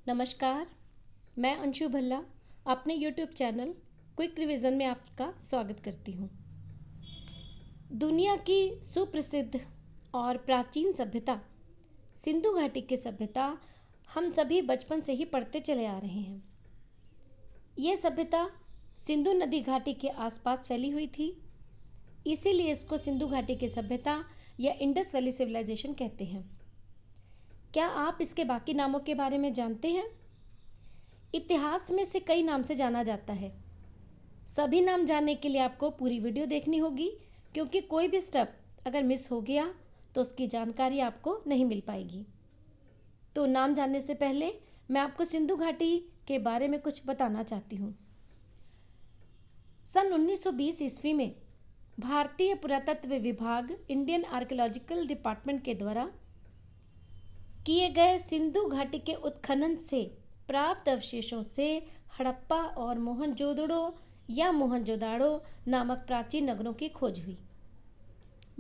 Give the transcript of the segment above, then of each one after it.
नमस्कार, मैं अंशु भल्ला अपने YouTube चैनल क्विक रिवीजन में आपका स्वागत करती हूँ। दुनिया की सुप्रसिद्ध और प्राचीन सभ्यता सिंधु घाटी की सभ्यता हम सभी बचपन से ही पढ़ते चले आ रहे हैं। ये सभ्यता सिंधु नदी घाटी के आसपास फैली हुई थी, इसीलिए इसको सिंधु घाटी की सभ्यता या इंडस वैली सिविलाइजेशन कहते हैं। क्या आप इसके बाकी नामों के बारे में जानते हैं? इतिहास में से कई नाम से जाना जाता है। सभी नाम जानने के लिए आपको पूरी वीडियो देखनी होगी, क्योंकि कोई भी स्टेप अगर मिस हो गया तो उसकी जानकारी आपको नहीं मिल पाएगी। तो नाम जानने से पहले मैं आपको सिंधु घाटी के बारे में कुछ बताना चाहती हूँ। सन 1920 ईस्वी में भारतीय पुरातत्व विभाग इंडियन आर्कियोलॉजिकल डिपार्टमेंट के द्वारा किए गए सिंधु घाटी के उत्खनन से प्राप्त अवशेषों से हड़प्पा और मोहनजोदड़ो या मोहनजोदाड़ो नामक प्राचीन नगरों की खोज हुई।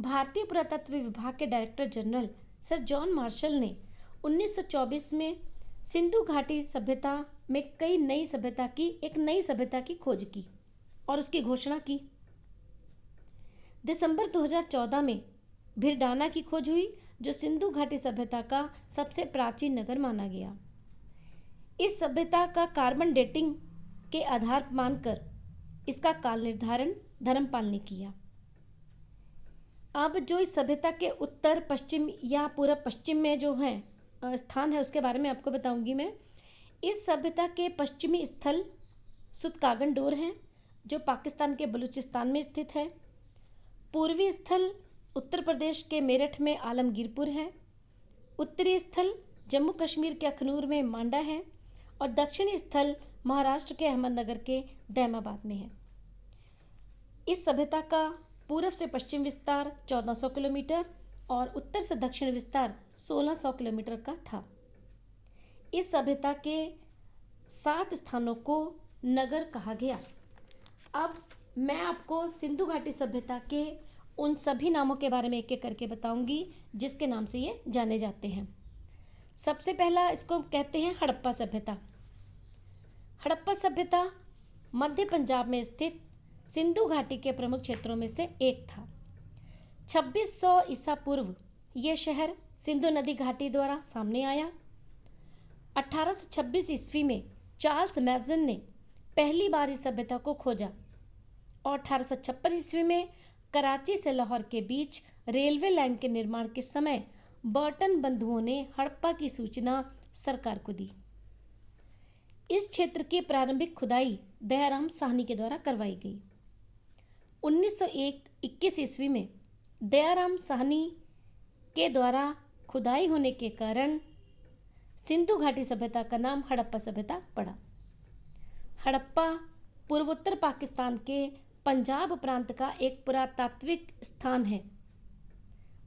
भारतीय पुरातत्व विभाग के director general sir John Marshall ने 1924 में सिंधु घाटी सभ्यता में एक नई सभ्यता की खोज की और उसकी घोषणा की। दिसंबर 2014 में भिरडाना की खोज हुई, जो सिंधु घाटी सभ्यता का सबसे प्राचीन नगर माना गया। इस सभ्यता का कार्बन डेटिंग के आधार मानकर इसका काल निर्धारण धर्मपाल ने किया। अब जो इस सभ्यता के उत्तर पश्चिम या पूर्व पश्चिम में जो है स्थान है, उसके बारे में आपको बताऊंगी मैं। इस सभ्यता के पश्चिमी स्थल सुतकागन डोर हैं, जो पाकिस्तान के बलूचिस्तान में स्थित है। पूर्वी स्थल उत्तर प्रदेश के मेरठ में आलमगीरपुर है। उत्तरी स्थल जम्मू कश्मीर के अखनूर में मांडा है और दक्षिणी स्थल महाराष्ट्र के अहमदनगर के दैमाबाद में है। इस सभ्यता का पूर्व से पश्चिम विस्तार 1400 किलोमीटर और उत्तर से दक्षिण विस्तार 1600 किलोमीटर का था। इस सभ्यता के 7 स्थानों को नगर कहा गया। अब मैं आपको सिंधु घाटी सभ्यता के उन सभी नामों के बारे में एक एक करके बताऊंगी जिसके नाम से ये जाने जाते हैं। सबसे पहला इसको कहते हैं हड़प्पा सभ्यता। हड़प्पा सभ्यता मध्य पंजाब में स्थित सिंधु घाटी के प्रमुख क्षेत्रों में से एक था। 2600 ईसा पूर्व यह शहर सिंधु नदी घाटी द्वारा सामने आया। 1826 ईस्वी में चार्ल्स मैजन ने पहली बार इस सभ्यता को खोजा और 1856 ईस्वी में कराची से लाहौर के बीच रेलवे लाइन के निर्माण के समय बर्टन बंधुओं ने हड़प्पा की सूचना सरकार को दी। इस क्षेत्र की प्रारंभिक खुदाई दयाराम साहनी के द्वारा करवाई गई। 1921 ईस्वी में दयाराम साहनी के द्वारा खुदाई होने के कारण सिंधु घाटी सभ्यता का नाम हड़प्पा सभ्यता पड़ा। हड़प्पा पूर्वोत्तर पाकिस्तान के पंजाब प्रांत का एक पुरातात्विक स्थान है,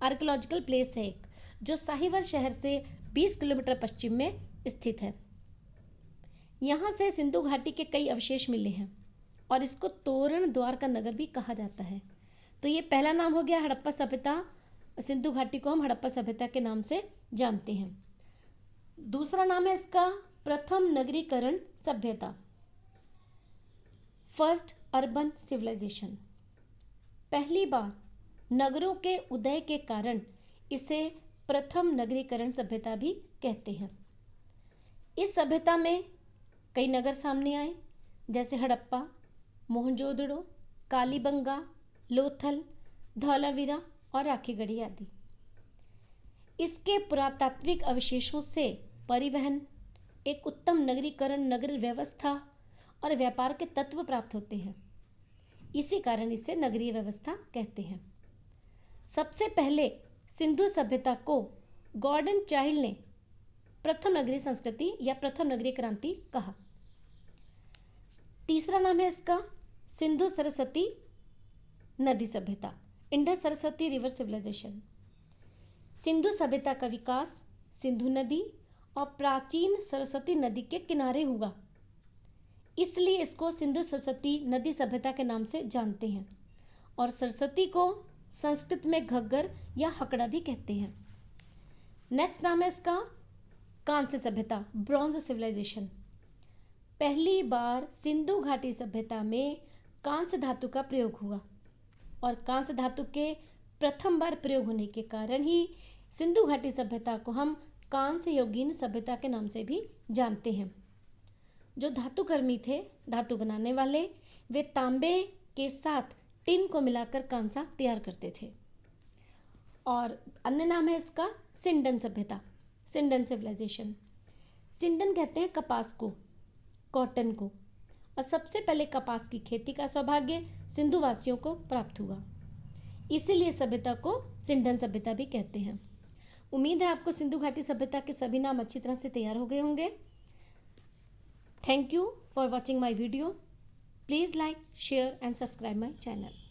आर्कियोलॉजिकल प्लेस है एक, जो साहिवाल शहर से 20 किलोमीटर पश्चिम में स्थित है। यहाँ से सिंधु घाटी के कई अवशेष मिले हैं और इसको तोरण द्वार का नगर भी कहा जाता है। तो ये पहला नाम हो गया हड़प्पा सभ्यता। सिंधु घाटी को हम हड़प्पा सभ्यता के नाम से जानते हैं। दूसरा नाम है इसका प्रथम नगरीकरण सभ्यता, फर्स्ट अर्बन सिविलाइजेशन। पहली बार नगरों के उदय के कारण इसे प्रथम नगरीकरण सभ्यता भी कहते हैं। इस सभ्यता में कई नगर सामने आए, जैसे हड़प्पा, मोहनजोदड़ो, कालीबंगा, लोथल, धौलावीरा और राखीगढ़ी आदि। इसके पुरातात्विक अवशेषों से परिवहन, एक उत्तम नगरीकरण, नगर व्यवस्था और व्यापार के तत्व प्राप्त होते हैं। इसी कारण इसे नगरीय व्यवस्था कहते हैं। सबसे पहले सिंधु सभ्यता को गॉर्डन चाइल्ड ने प्रथम नगरीय संस्कृति या प्रथम नगरीय क्रांति कहा। तीसरा नाम है इसका सिंधु सरस्वती नदी सभ्यता, Indus Saraswati river civilization. Sindhu सभ्यता का विकास सिंधु नदी और प्राचीन सरस्वती नदी के किनारे हुआ, इसलिए इसको सिंधु सरस्वती नदी सभ्यता के नाम से जानते हैं। और सरस्वती को संस्कृत में घग्गर या हकड़ा भी कहते हैं। नेक्स्ट नाम है इसका कांस्य सभ्यता, ब्रॉन्ज सिविलाइजेशन। पहली बार सिंधु घाटी सभ्यता में कांस्य धातु का प्रयोग हुआ और कांस्य धातु के प्रथम बार प्रयोग होने के कारण ही सिंधु घाटी सभ्यता को हम कांस्य युगीन सभ्यता के नाम से भी जानते हैं। जो धातुकर्मी थे, धातु बनाने वाले, वे तांबे के साथ टिन को मिलाकर कांसा तैयार करते थे। और अन्य नाम है इसका सिंडन सभ्यता, सिंडन सिविलाइजेशन। सिंडन कहते हैं कपास को, कॉटन को, और सबसे पहले कपास की खेती का सौभाग्य सिंधु वासियों को प्राप्त हुआ, इसीलिए सभ्यता को सिंडन सभ्यता भी कहते हैं। उम्मीद है आपको सिंधु घाटी सभ्यता के सभी नाम अच्छी तरह से तैयार हो गए होंगे। Thank you for watching my video. Please like, share and subscribe my channel.